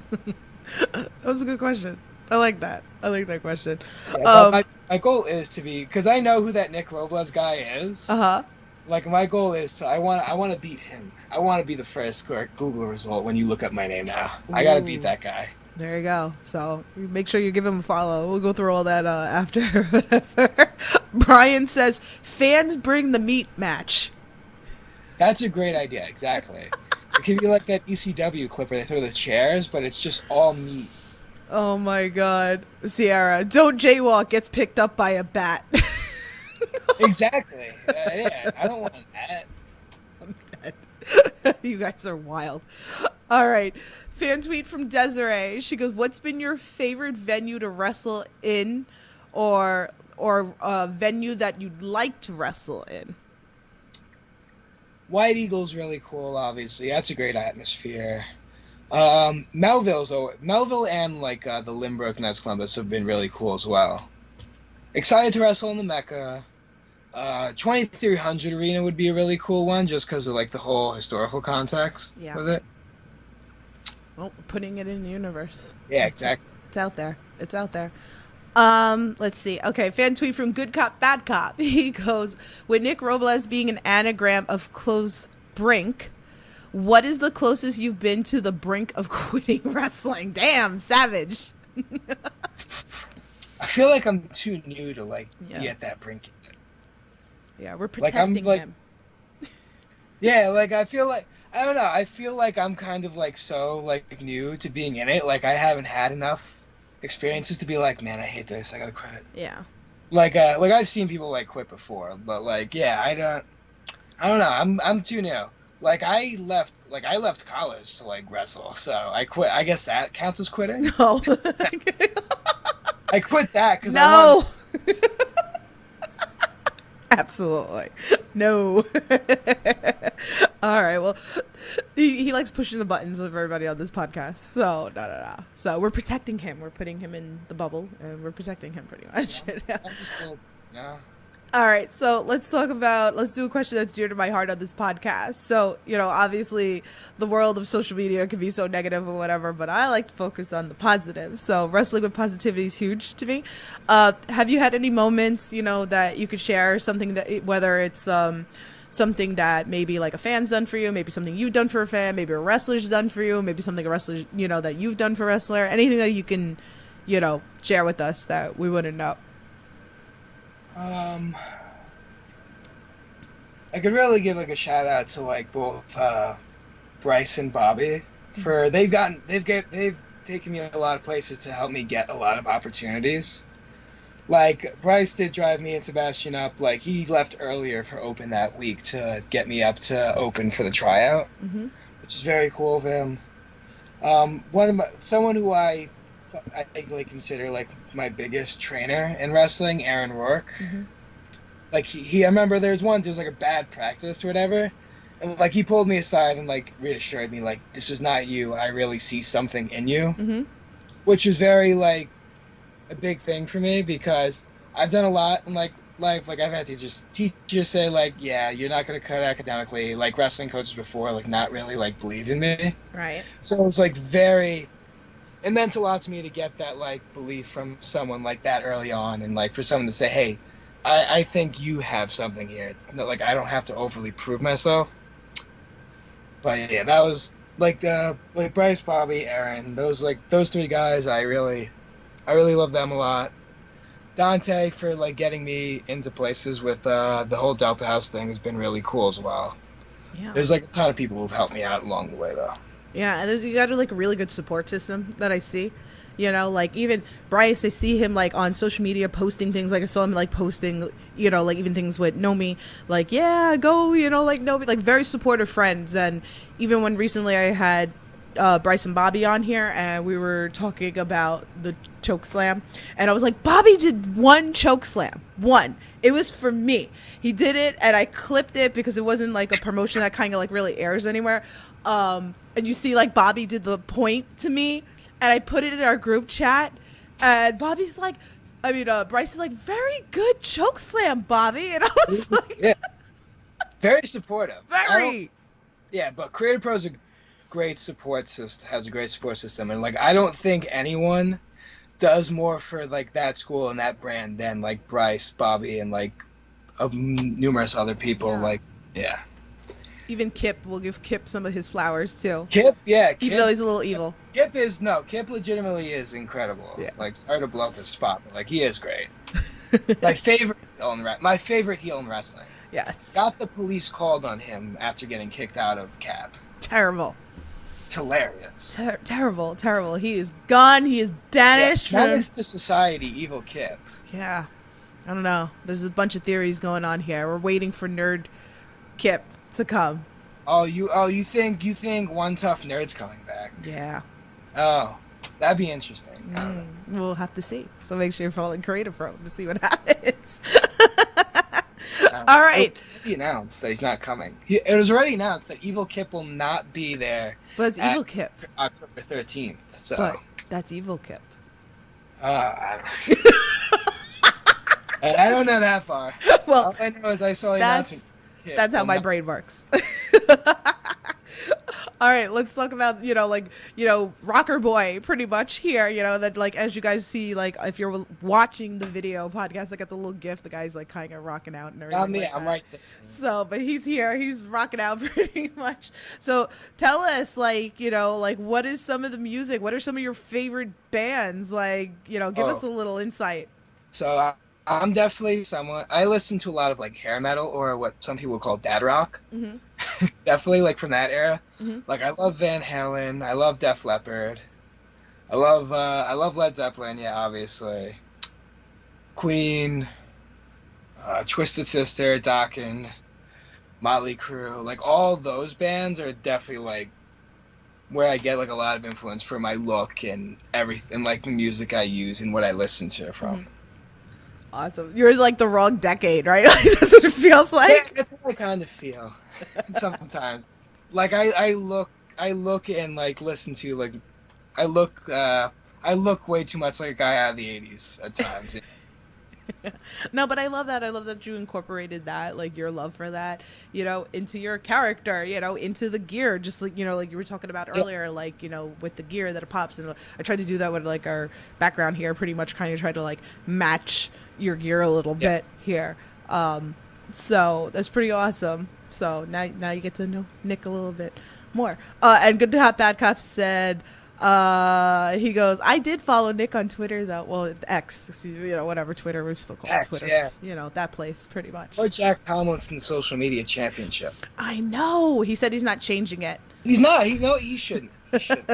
That was a good question. I like that. I like that question. Yeah, my goal is to be, because I know who that Nick Robles guy is. Uh-huh. Like, my goal is to, I want to beat him. I want to be the first Google result when you look up my name now. I got to beat that guy. There you go. So make sure you give him a follow. We'll go through all that after. Whatever. Brian says, fans bring the meat match. That's a great idea, exactly. It could be like that ECW clip where they throw the chairs, but it's just all meat. Oh my God. Sierra, don't jaywalk, gets picked up by a bat. Exactly. Yeah, I don't want that. I'm dead. You guys are wild. All right. Fan tweet from Desiree. She goes, what's been your favorite venue to wrestle in or a venue that you'd like to wrestle in? White Eagle's really cool, obviously. That's a great atmosphere. Melville and like the Limbrook Nets Columbus have been really cool as well. Excited to wrestle in the Mecca. 2300 Arena would be a really cool one just because of like the whole historical context with it. Well, putting it in the universe. Yeah, exactly. It's out there. It's out there. Let's see. Okay, fan tweet from Good Cop, Bad Cop. He goes, with Nick Robles being an anagram of close brink, what is the closest you've been to the brink of quitting wrestling? Damn, savage. I feel like I'm too new to like be at that brink. Yeah, we're protecting him. Yeah, like I feel like, I don't know, I feel like I'm kind of like so like new to being in it. Like I haven't had enough experiences to be like, man, I hate this, I gotta quit. Yeah. Like I've seen people like quit before, but like I don't know, I'm too new. Like I left college to like wrestle, so I quit. I guess that counts as quitting. No. I quit that because no. Absolutely. No. All right. Well, he likes pushing the buttons of everybody on this podcast. So, no. So, we're protecting him. We're putting him in the bubble, and we're protecting him pretty much. Yeah. All right. So, let's do a question that's dear to my heart on this podcast. So, obviously, the world of social media can be so negative or whatever, but I like to focus on the positive. So, wrestling with positivity is huge to me. Have you had any moments, that you could share, something that, whether it's something that maybe like a fan's done for you, maybe something you've done for a fan, maybe a wrestler's done for you, maybe something a wrestler, that you've done for a wrestler, anything that you can, share with us that we wouldn't know? I could really give like a shout out to like both Bryce and Bobby for they've taken me a lot of places to help me get a lot of opportunities. Like Bryce did drive me and Sebastian up. Like he left earlier for Open that week to get me up to Open for the tryout, which is very cool of him. Someone who I like consider like my biggest trainer in wrestling, Aaron Rourke. Like I remember there was like a bad practice or whatever, and like he pulled me aside and like reassured me like, this is not you. I really see something in you. which is very like a big thing for me because I've done a lot in like life. Like I've had teachers say like, yeah, you're not gonna cut academically. Like wrestling coaches before, like not really like believe in me. Right. So it was like very. It meant a lot to me to get that like belief from someone like that early on, and like for someone to say, hey, I think you have something here. It's not like I don't have to overly prove myself. But yeah, that was like Bryce, Bobby, Aaron. Those three guys. I really love them a lot. Dante for like getting me into places with the whole Delta House thing has been really cool as well. Yeah. There's like a ton of people who've helped me out along the way though. Yeah, and you got like a really good support system that I see. You know, like even Bryce, I see him like on social media posting things. Like I saw him like posting, you know, like even things with Nomi, like, yeah, go, you know, like Nomi, like very supportive friends. And even when recently I had Bryce and Bobby on here and we were talking about the choke slam, and I was like, Bobby did one choke slam, one. It was for me. He did it and I clipped it because it wasn't like a promotion that kind of like really airs anywhere. And you see like Bobby did the point to me, and I put it in our group chat, and Bryce is like, very good choke slam, Bobby. And I was like, yeah, very supportive. Very. Yeah, but Creative Pro is a great support system, has a great support system, and like I don't think anyone does more for like that school and that brand than like Bryce, Bobby, and like numerous other people. Yeah. Like, yeah. Even Kip, we'll give Kip some of his flowers too. Kip, yeah. Even though he's a little evil. Kip legitimately is incredible. Yeah. Like, sorry to blow up his spot, but like he is great. my favorite heel in wrestling. Yes. Got the police called on him after getting kicked out of Cap. Terrible. It's hilarious. Terrible. He is gone. He is banished from... Menace to society, evil Kip. Yeah. I don't know. There's a bunch of theories going on here. We're waiting for Nerd Kip to come. You think One Tough Nerd's coming back? Yeah. Oh, that'd be interesting. We'll have to see. So make sure you're following Creative Pro to see what happens. All right. He announced that he's not coming. It was already announced that Evil Kip will not be there. But it's Evil Kip. October 13th. So. But that's Evil Kip. I don't know that far. Well, all I know is I saw the announcement. That's how my brain works. All right, let's talk about, Rocker Boy pretty much here, that like, as you guys see, like if you're watching the video podcast, like at the little gif, the guy's like kind of rocking out and everything. I'm right there. So, but he's here, he's rocking out pretty much. So tell us, what is some of the music? What are some of your favorite bands? Give us a little insight. So I'm definitely I listen to a lot of like hair metal or what some people call dad rock. Mm-hmm. Definitely like from that era. Mm-hmm. Like I love Van Halen. I love Def Leppard. I love Led Zeppelin. Yeah, obviously. Queen, Twisted Sister, Dokken, Motley Crue. Like all those bands are definitely like where I get like a lot of influence for my look and everything, like the music I use and what I listen to from. Mm-hmm. Awesome. You're like the wrong decade, right? That's what it feels like. Yeah, that's what I kind of feel sometimes. Like I look and like listen to like I look way too much like a guy out of the 80s at times. No, but I love that. I love that you incorporated that, like your love for that, into your character, into the gear, just like, like you were talking about earlier, like, with the gear that it pops. And I tried to do that with like our background here, pretty much kind of tried to like match your gear a little bit here. So that's pretty awesome. So now you get to know Nick a little bit more. And Good to Have Bad Cops said, he goes, I did follow Nick on Twitter though. Well, X, whatever Twitter was still called X, Twitter. Yeah. That place pretty much. Or Jack Tomlinson's social media championship. I know. He said he's not changing it. He's not. He shouldn't. He shouldn't.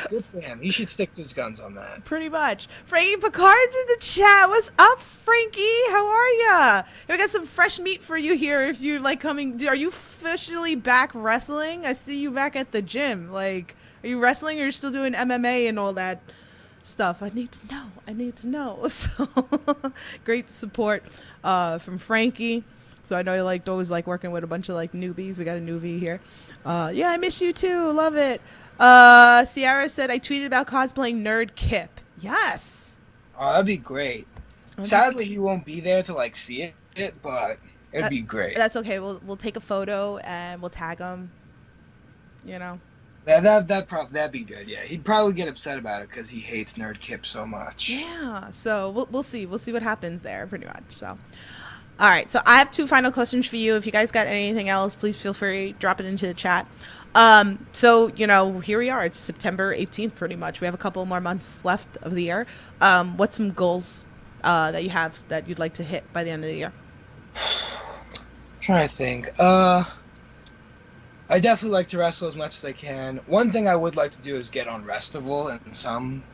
Good for him. He should stick to his guns on that. Pretty much. Frankie Picard's in the chat. What's up, Frankie? How are ya? We got some fresh meat for you here. If you like coming, are you officially back wrestling? I see you back at the gym. Like, are you wrestling or are you still doing MMA and all that stuff? I need to know. So great support from Frankie. So I know you liked always like working with a bunch of like newbies. We got a newbie here. Yeah, I miss you too. Love it. Sierra said I tweeted about cosplaying Nerd Kip. Yes. Oh, that'd be great. Okay. Sadly, he won't be there to like see it, but it'd be great. That's okay. We'll take a photo and we'll tag him. You know. That'd be good. Yeah, he'd probably get upset about it because he hates Nerd Kip so much. Yeah. So we'll see. We'll see what happens there, pretty much. So. All right, so I have 2 final questions for you. If you guys got anything else, please feel free, drop it into the chat. So, you know, here we are. It's September 18th, pretty much. We have a couple more months left of the year. What's some goals that you have that you'd like to hit by the end of the year? Trying to think. I definitely like to wrestle as much as I can. One thing I would like to do is get on Restival in some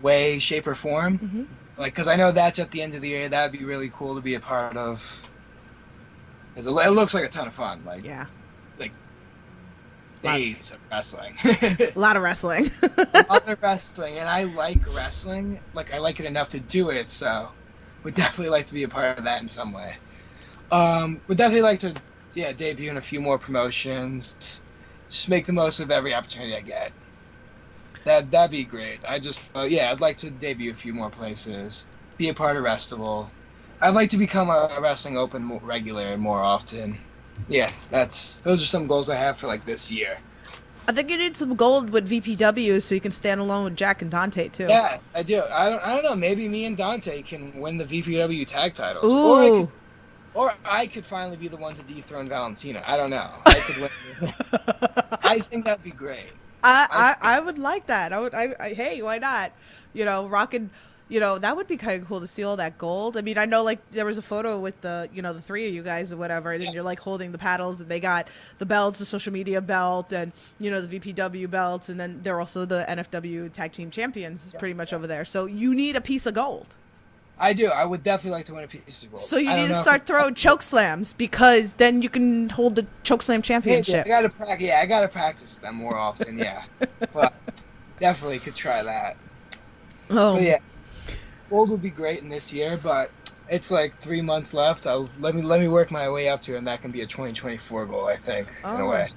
way, shape, or form. Mm-hmm. Like, because I know that's at the end of the year. That would be really cool to be a part of. Because it looks like a ton of fun. Like, Yeah. like days of wrestling. A lot of wrestling. A lot of wrestling. And I like wrestling. Like, I like it enough to do it. So, would definitely like to be a part of that in some way. Would definitely like to, debut in a few more promotions. Just make the most of every opportunity I get. That'd be great. I'd like to debut a few more places, be a part of Restival. I'd like to become a Wrestling Open more regular more often. Yeah, those are some goals I have for like this year. I think you need some gold with VPW so you can stand alone with Jack and Dante too. Yeah, I do. I don't know. Maybe me and Dante can win the VPW tag titles. Ooh. Or I could finally be the one to dethrone Valentina. I don't know. I could win. I think that'd be great. I would like that. Hey, why not? You know, rocking. You know, that would be kind of cool to see all that gold. I mean, I know like there was a photo with the 3 of you guys or whatever, and you're like holding the paddles, and they got the belts, the social media belt, and the VPW belts, and then they're also the NFW tag team champions, pretty much over there. So you need a piece of gold. I do. I would definitely like to win a piece of gold. So you need to start throwing choke slams because then you can hold the choke slam championship. I gotta practice them more often. Yeah, but definitely could try that. Oh, but yeah, gold would be great in this year, but it's like 3 months left. Let me work my way up to it, and that can be a 2024 goal, I think, in a way.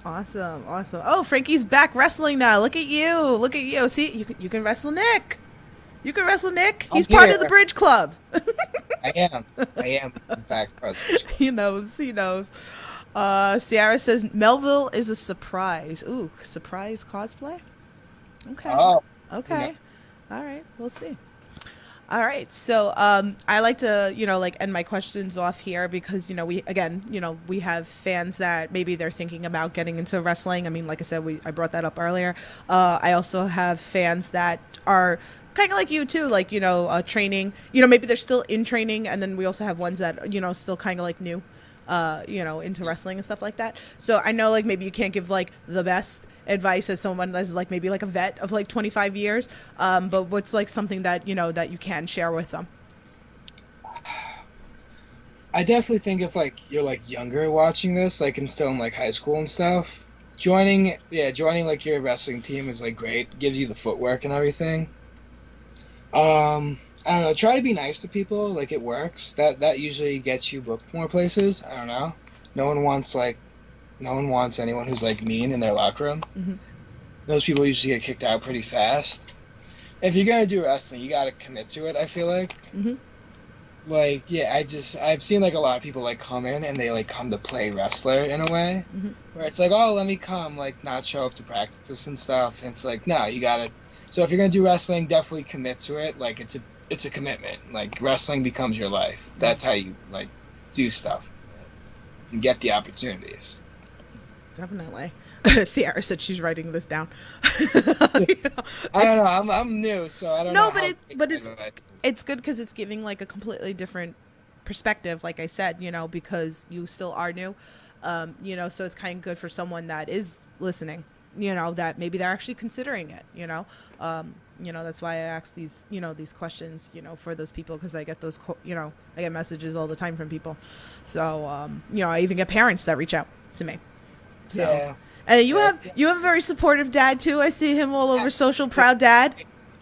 Awesome. Oh, Frankie's back wrestling now. Look at you. See, you can wrestle Nick. You can wrestle Nick. He's part of the Bridge Club. I am. In fact, part of the Bridge Club. He knows. Sierra says Melville is a surprise. Ooh, surprise cosplay? Okay. Oh. Okay. Yeah. All right. We'll see. All right. So I like to, end my questions off here because, we have fans that maybe they're thinking about getting into wrestling. I mean, like I said, I brought that up earlier. I also have fans that are kind of like you too, like, training, maybe they're still in training. And then we also have ones that, still kind of like new, into wrestling and stuff like that. So I know like maybe you can't give like the best advice as someone that's like maybe like a vet of like 25 years. But what's like something that, that you can share with them? I definitely think if like you're like younger watching this, like and still in like high school and stuff, joining like your wrestling team is like great. Gives you the footwork and everything. I don't know. Try to be nice to people. Like it works. That usually gets you booked more places. I don't know. No one wants anyone who's like mean in their locker room. Mm-hmm. Those people usually get kicked out pretty fast. If you're gonna do wrestling, you gotta commit to it. I feel like. Mm-hmm. Like I've seen like a lot of people like come in and they like come to play wrestler in a way, mm-hmm. where it's like, oh, let me come, like not show up to practice and stuff. And it's like, no, you gotta. So if you're gonna do wrestling, definitely commit to it. Like it's a commitment. Like wrestling becomes your life. That's how you like do stuff and get the opportunities. Definitely. Sierra said she's writing this down. I don't know. I'm new, so I don't know. No, but it's good because it's giving like a completely different perspective. Like I said, because you still are new, so it's kind of good for someone that is listening. That maybe they're actually considering it. That's why I ask these, these questions, for those people because I get those, I get messages all the time from people. So, I even get parents that reach out to me. So. Yeah. And you have a very supportive dad too. I see him all over social. Proud dad.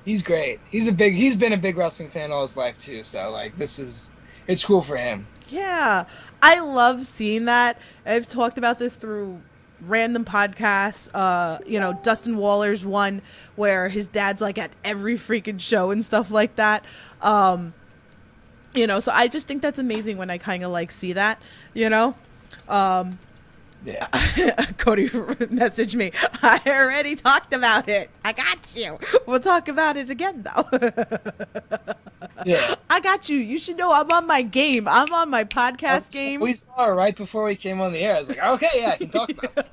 He's great. He's been a big wrestling fan all his life too. So like it's cool for him. Yeah, I love seeing that. I've talked about this through random podcasts. Dustin Waller's one where his dad's like at every freaking show and stuff like that. So I just think that's amazing when I kind of like see that, Yeah. Cody messaged me. I already talked about it. I got you. We'll talk about it again, though. Yeah. I got you. You should know I'm on my game. I'm on my podcast game. We saw her right before we came on the air. I was like, okay, yeah, I can talk about it.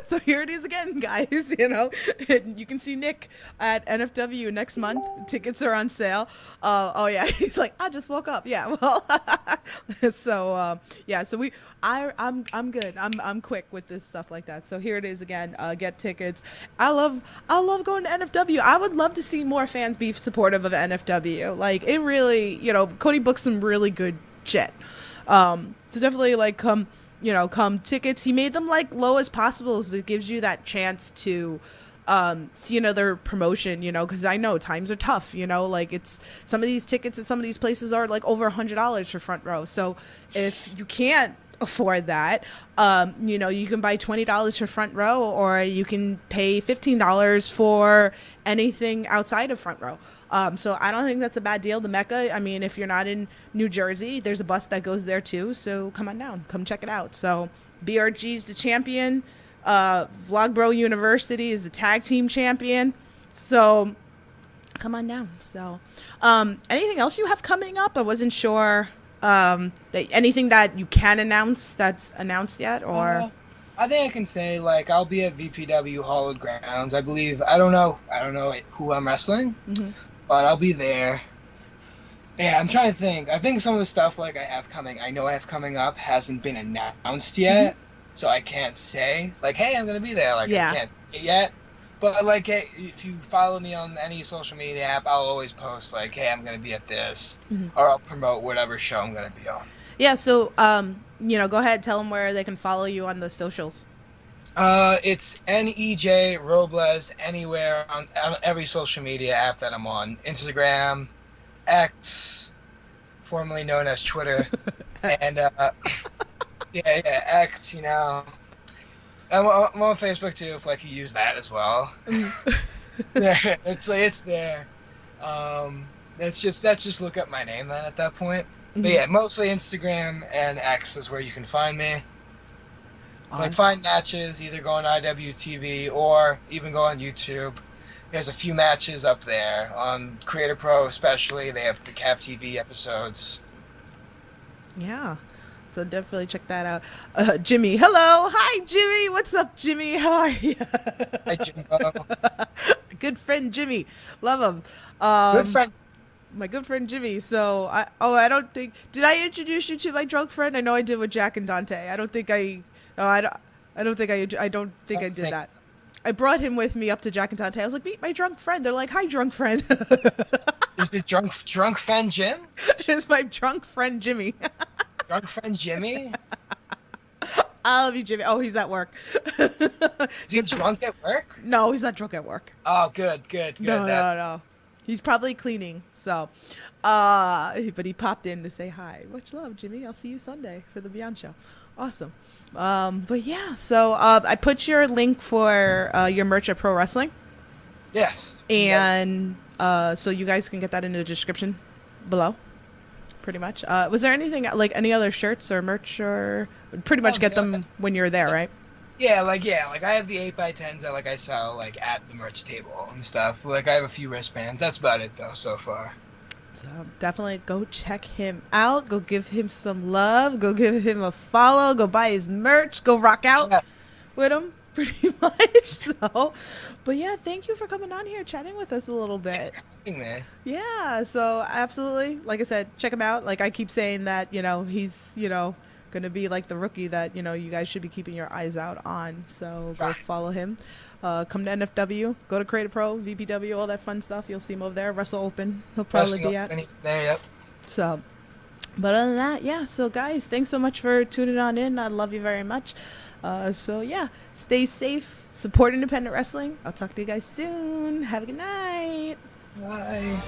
So here it is again, guys. You can see Nick at NFW next month. Tickets are on sale. Yeah, he's like, I just woke up. Yeah, well, so I'm good. I'm quick with this stuff like that. So here it is again. Get tickets. I love going to NFW. I would love to see more fans be supportive of NFW. Like it really, Cody booked some really good shit. So definitely come tickets. He made them like low as possible, so it gives you that chance to see another promotion, because I know times are tough, like it's some of these tickets at some of these places are like over $100 for front row. So if you can't afford that, you can buy $20 for front row, or you can pay $15 for anything outside of front row. So I don't think that's a bad deal. The Mecca, I mean, if you're not in New Jersey, there's a bus that goes there too. So come on down, come check it out. So BRG's the champion. Vlogbro University is the tag team champion. So come on down. So, anything else you have coming up? I wasn't sure, that anything that you can announce that's announced yet, or? I think I can say, like, I'll be at VPW Hallowed Grounds. I believe, I don't know who I'm wrestling, but I'll be there. Yeah, I'm trying to think. I think some of the stuff, like, I know I have coming up hasn't been announced yet, so I can't say, like, hey, I'm going to be there. Like, I can't say it yet. But, like, hey, if you follow me on any social media app, I'll always post, like, hey, I'm going to be at this, or I'll promote whatever show I'm going to be on. Yeah, so, go ahead, tell them where they can follow you on the socials. It's NEJ Robles anywhere on every social media app that I'm on. Instagram, X, formerly known as Twitter, and X. I'm on Facebook too, if like you use that as well. Yeah, it's there. That's just look up my name then at that point. But yeah, mostly Instagram and X is where you can find me. Like find matches, either go on IWTV or even go on YouTube. There's a few matches up there on Creator Pro, especially. They have the Cap TV episodes. Yeah. So definitely check that out. Jimmy, hello. Hi, Jimmy. What's up, Jimmy? How are you? Hi, Jimbo. Good friend, Jimmy. Love him. Good friend. My good friend, Jimmy. So, I don't think... Did I introduce you to my drunk friend? I know I did with Jack and Dante. I don't think I did that. I brought him with me up to Jack and Dante. I was like, meet my drunk friend. They're like, hi, drunk friend. Is the drunk friend Jim? It's my drunk friend, Jimmy. Drunk friend Jimmy? I love you, Jimmy. Oh, he's at work. Is he drunk at work? No, he's not drunk at work. Oh, good. No. He's probably cleaning. So, but he popped in to say hi. Much love, Jimmy. I'll see you Sunday for the Beyond Show. Awesome. But yeah, so I put your link for your merch at Pro Wrestling. Yes. And so you guys can get that in the description below. Pretty much. Was there anything like any other shirts or merch, or pretty much get them when you're there, right? Yeah, like I have the 8x10s that I sell at the merch table and stuff. I have a few wristbands. That's about it though so far. So definitely go check him out. Go give him some love. Go give him a follow. Go buy his merch. Go rock out with him, pretty much. So, but yeah, thank you for coming on here, chatting with us a little bit. Man. Yeah, so absolutely. Like I said, check him out. Like I keep saying that, he's, going to be like the rookie that, you guys should be keeping your eyes out on. So go follow him. Come to NFW, go to Creative Pro, VPW, all that fun stuff. You'll see him over there. Wrestle Open, he'll probably be at. There, yep. So, but other than that, yeah. So guys, thanks so much for tuning on in. I love you very much. So yeah, stay safe, support independent wrestling. I'll talk to you guys soon. Have a good night. Bye.